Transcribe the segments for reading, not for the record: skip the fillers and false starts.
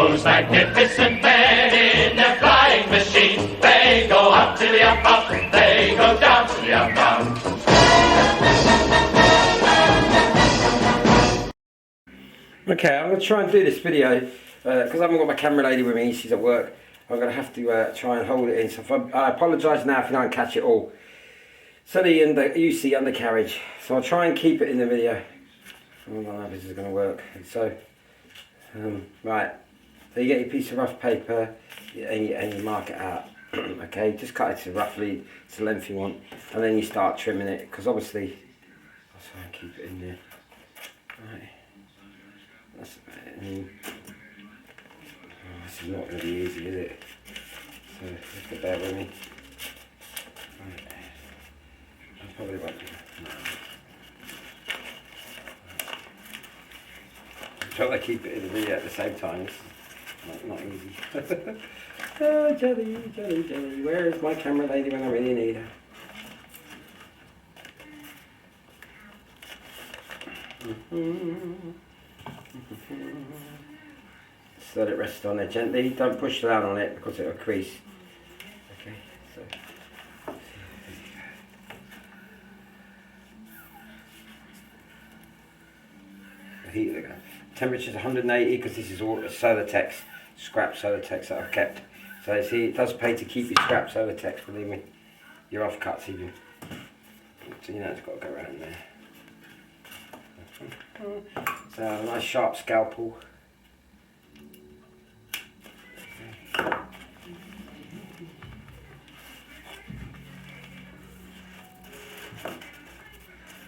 those magnificent men in their flying machines. They go up to the up, up, they go down to the up, down. Okay, I'm going to try and do this video because I haven't got my camera lady with me, she's at work. I'm going to have to try and hold it in, so I apologise now if you don't catch it all. So the UC undercarriage, so I'll try and keep it in the video. I don't know if this is going to work. So, right, so you get your piece of rough paper and you mark it out. Okay, just cut it to roughly to the length you want, and then you start trimming it, because obviously, I'll try and keep it in there. Right. That's about it. This is not going to be easy, is it? So you have to bear with me. Right. I probably won't do that. I'm trying to keep it in the video at the same time. It's not easy. Oh, Jelly, Jelly, Jelly. Where is my camera lady when I really need her? Just let it rest on there gently. Don't push down on it because it'll crease. Okay, so the heat of the gun. Temperature is 180 because this is all Solatex, scrap Solatex that I've kept. So see, it does pay to keep your scrap Solatex, believe me. Your offcuts even. So you know it's got to go around there. So a nice sharp scalpel.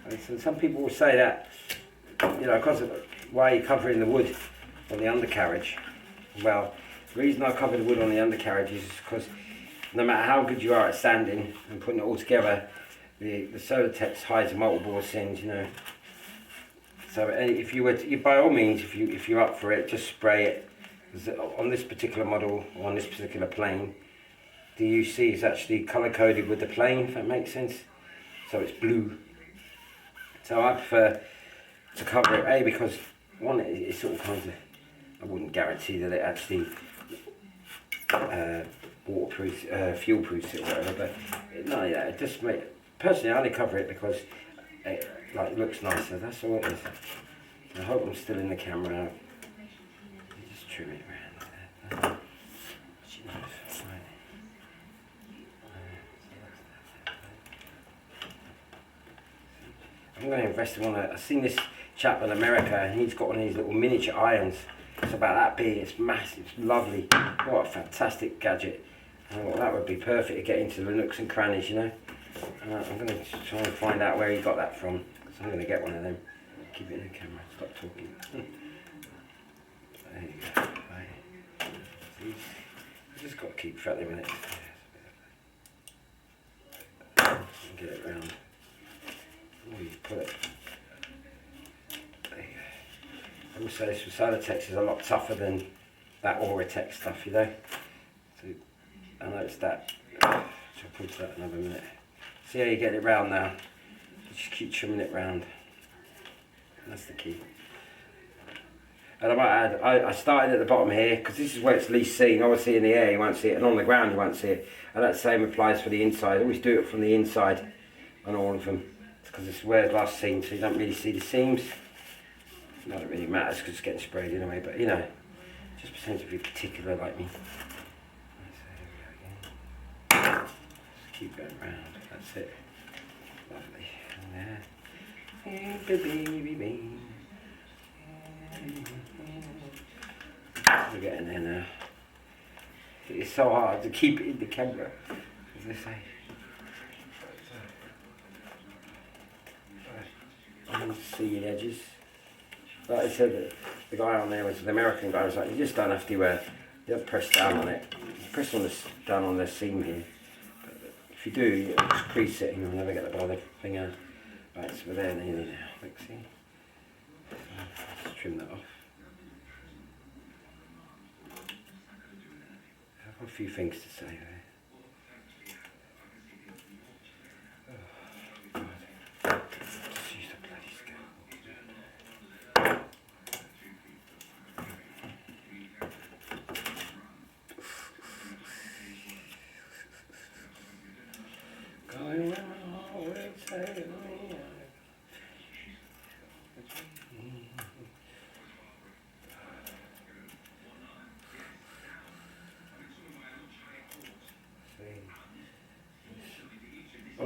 And so some people will say that, you know, because of why you're covering the wood on the undercarriage. Well, the reason I cover the wood on the undercarriage is because no matter how good you are at sanding and putting it all together, the Solatex hides multiple sins, you know. So if you were to, by all means, if you're up for it, just spray it. On this particular model, on this particular plane, the UC is actually colour coded with the plane, if that makes sense. So it's blue. So I prefer to cover it, A, because one, it's sort of kind of, I wouldn't guarantee that it actually waterproof, fuel proofs it or whatever, but no, yeah, it just personally I only cover it because it looks nicer, that's all it is. I hope I'm still in the camera. Just trim it around like that. I'm going to invest in one. I've seen this chap in America and he's got one of these little miniature irons. It's about that big, it's massive, it's lovely. What a fantastic gadget. And I thought that would be perfect to get into the nooks and crannies, you know. I'm going to try and find out where he got that from, because I'm going to get one of them. Keep it in the camera, stop talking. There you go. Right. You just got to keep fettling with it. Get it round. Oh, you put it. There you go. Also, this Solatex is a lot tougher than that Oratex stuff, you know. So I noticed that. So I'll put that another minute. See how you get it round now. Just keep trimming it round. That's the key. And I might add, I started at the bottom here because this is where it's least seen. Obviously in the air you won't see it, and on the ground you won't see it. And that same applies for the inside. I always do it from the inside on all of them, because it's where it's last seen, so you don't really see the seams. Not that it really matters because it's getting sprayed anyway, but you know, just pretend to be particular like me. So here we go again. Just keep going round. That's it. Lovely. And there. We're getting there now. It's so hard to keep it in the camera, as they say. I want to see the edges. Like I said, the guy on there was the American guy. Was like, you just don't have to. You don't press down on it. You press on this down on the seam here. But if you do, you just crease it, and you'll never get the bother thing out. Right, so we're there nearly now. Look, see. So let's trim that off. I've got a few things to say there. Oh, God. Just use the bloody scale.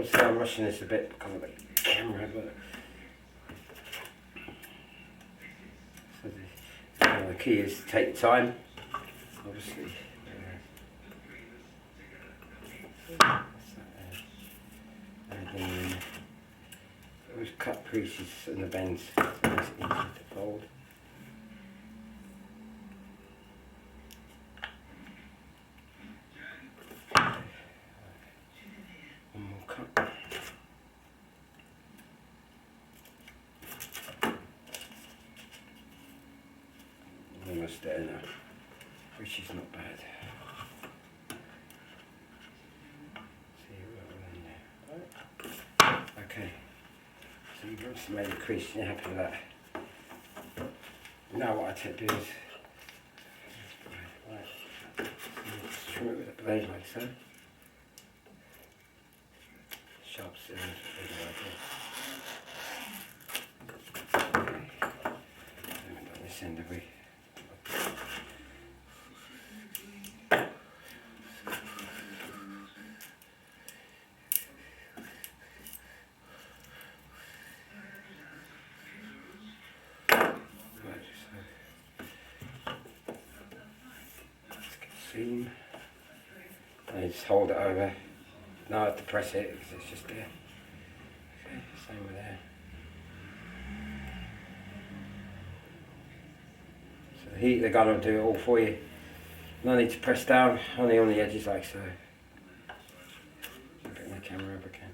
obviously I'm rushing this a bit because of the camera, but so the key is to take time, obviously. And then those cut creases and the bends, so it's easy to fold. One more cut. Almost there now, which is not bad. See what we're in there. Right. Okay, so you've obviously made a crease and you're happy with that. Now what I tend to do is trim it with a blade like so. Sharp scissors, like this. Okay. Haven't done this end, have we? Seam. And just hold it over. Now I have to press it because it's just there. Okay, same with there. So the heat, the gun will do it all for you. No need to press down, only on the edges like so. Bring the camera up again.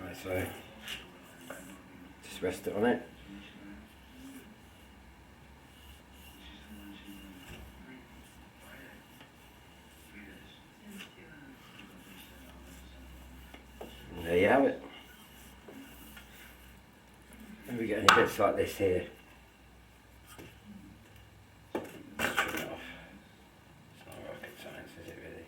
Right, so just rest it on it. And there you have it. And we get any bits like this here. Just trim it off. It's not rocket science, is it really?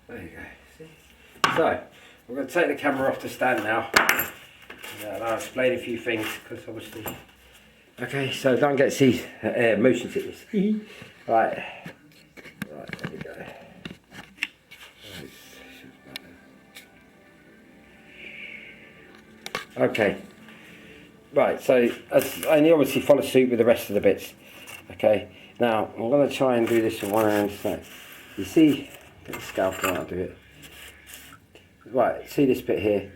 There you go. See? So, we're going to take the camera off the stand now. And I'll explain a few things because obviously. Okay, so don't get to see motion sickness. Right. Right, there we go. Okay. Right, so and you obviously follow suit with the rest of the bits. Okay. Now I'm going to try and do this with one hand. So you see, get the scalpel out, I'll do it. Right, see this bit here.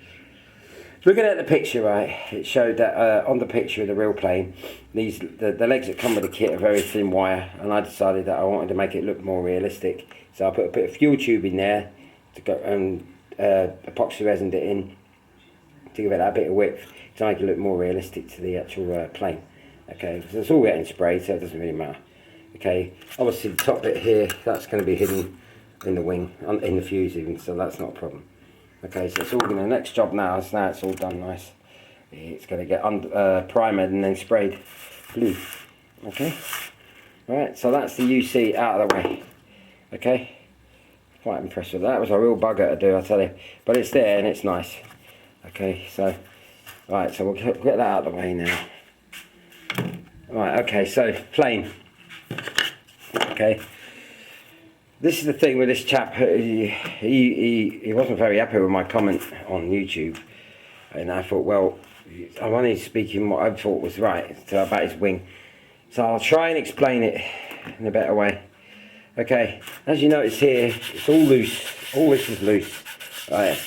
Looking at the picture, right, it showed that on the picture of the real plane, the legs that come with the kit are very thin wire, and I decided that I wanted to make it look more realistic. So I put a bit of fuel tube in there to go and epoxy resined it in to give it that bit of width to make it look more realistic to the actual plane. Okay, because it's all getting sprayed, so it doesn't really matter. Okay, obviously the top bit here, that's going to be hidden in the wing, in the fuse even, so that's not a problem. Okay, so it's all going to, the next job now is now it's all done nice. It's going to get primered and then sprayed blue. Okay, alright, so that's the UC out of the way. Okay, quite impressed with that. It was a real bugger to do, I tell you, but it's there and it's nice. Okay, so, right, so we'll get that out of the way now. Right, okay, so plane. Okay. This is the thing with this chap. He wasn't very happy with my comment on YouTube, and I thought, well, I'm only speaking what I thought was right about his wing, so I'll try and explain it in a better way. Okay, as you notice here, it's all loose. All this is loose, right?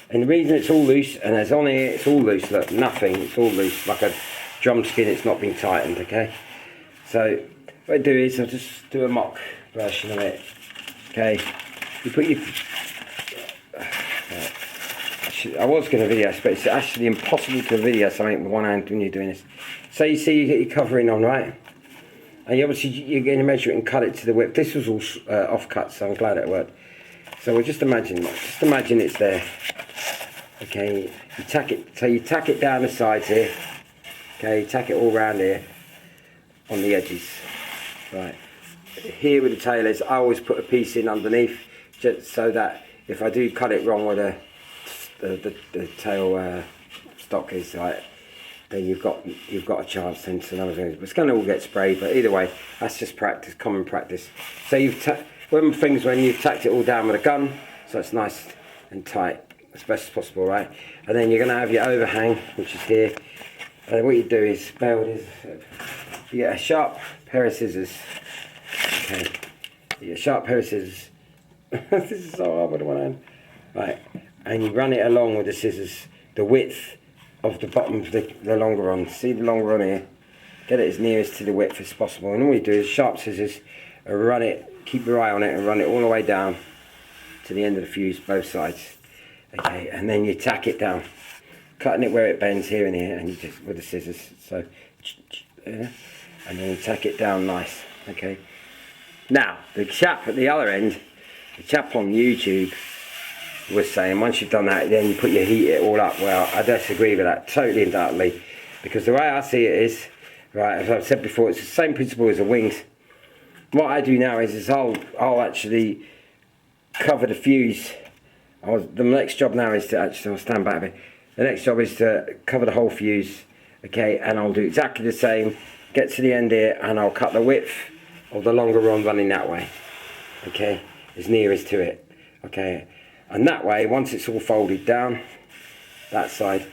And the reason it's all loose, and there's on here, it's all loose. Look, nothing. It's all loose, like a drum skin. It's not been tightened. Okay, so what I do is I'll just do a mock version of it. Okay, you put your. I was going to video, but it's actually impossible to video something with one hand when you're doing this. So you see, you get your covering on, right? And you obviously you're going to measure it and cut it to the width. This was all off cut, so I'm glad it worked. So we'll just imagine it's there. Okay, you tack it. So you tack it down the sides here. Okay, you tack it all round here on the edges, right? here with the tail is I always put a piece in underneath, just so that if I do cut it wrong with the tail stock is like, then you've got a chance then to know things. But it's going to all get sprayed, but either way, that's just practice, common practice. So you've when you've tacked it all down with a gun, so it's nice and tight as best as possible, right? And then you're going to have your overhang, which is here. And what you do is, you get a sharp pair of scissors. Okay, you get a sharp pair of scissors. This is so hard with one hand. Right, and you run it along with the scissors, the width of the bottom of the longeron. See the longeron here? Get it as nearest to the width as possible. And all you do is sharp scissors, run it, keep your eye on it, and run it all the way down to the end of the fuse, both sides. Okay, and then you tack it down, cutting it where it bends here and here, and you just with the scissors. So, and then you tack it down nice. Okay. Now the chap at the other end, the chap on YouTube, was saying once you've done that, then you put your heat it all up. Well, I disagree with that totally and utterly, because the way I see it is, right, as I've said before, it's the same principle as the wings. What I do now is I'll actually cover the fuse. The next job now is to actually, I'll stand back a bit. The next job is to cover the whole fuse, okay, and I'll do exactly the same, get to the end here, and I'll cut the width of the longeron running that way, okay, as nearest to it, okay, and that way, once it's all folded down, that side,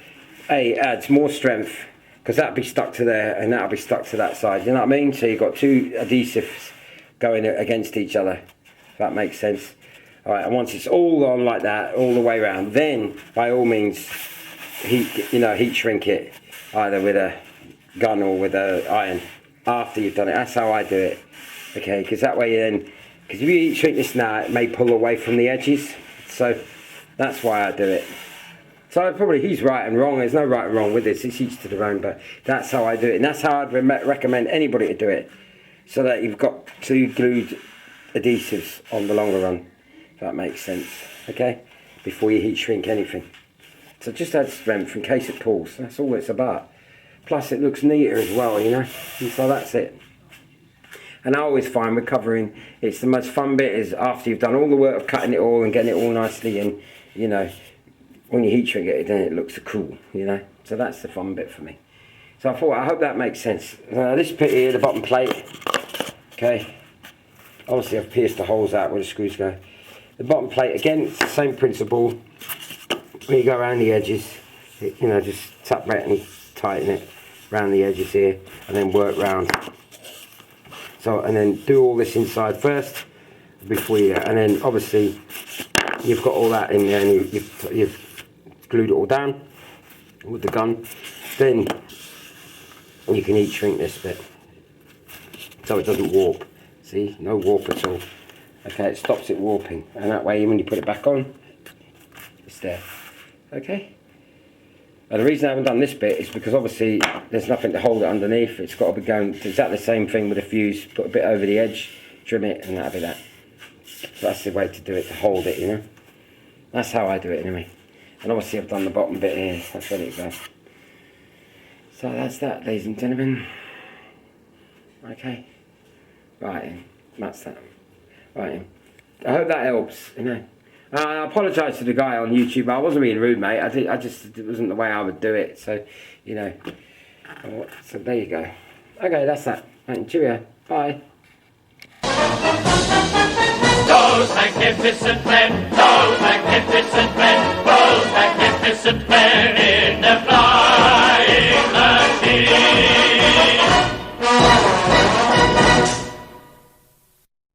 it adds more strength, because that'll be stuck to there, and that'll be stuck to that side, you know what I mean? So you've got two adhesives going against each other, if that makes sense. Alright, and once it's all on like that, all the way around, then by all means, heat shrink it, either with a gun or with an iron, after you've done it. That's how I do it, okay, because that way then, because if you heat shrink this now, it may pull away from the edges, so that's why I do it. So he's right and wrong, there's no right and wrong with this, it's each to their own, but that's how I do it, and that's how I'd recommend anybody to do it, so that you've got two glued adhesives on the longeron. If that makes sense, okay, before you heat shrink anything. So just add strength in case it pulls, that's all it's about. Plus it looks neater as well, you know, and so that's it. And I always find with covering, it's the most fun bit is after you've done all the work of cutting it all and getting it all nicely, and you know, when you heat shrink it, then it looks cool, you know, so that's the fun bit for me. So I hope that makes sense. This bit here, the bottom plate, okay, obviously I've pierced the holes out where the screws go. The bottom plate, again, it's the same principle. When you go around the edges, you know, just tap right and tighten it around the edges here, and then work round. So, and then do all this inside first, before you, and then obviously you've got all that in there, and you've glued it all down with the gun. Then you can heat shrink this bit, so it doesn't warp. See, no warp at all. Okay, it stops it warping, and that way when you put it back on, it's there. Okay? And the reason I haven't done this bit is because obviously there's nothing to hold it underneath. It's got to be going to exactly the same thing with a fuse. Put a bit over the edge, trim it, and that'll be that. So that's the way to do it, to hold it, you know? That's how I do it anyway. And obviously I've done the bottom bit here, that's ready to go. So that's that, ladies and gentlemen. Okay? Right, that's that. Right, I hope that helps, you know. I apologise to the guy on YouTube. I wasn't being rude, mate. It wasn't the way I would do it. So, you know. So there you go. Okay, that's that. Right, cheerio. Bye. Those magnificent men, those magnificent men, those magnificent men in the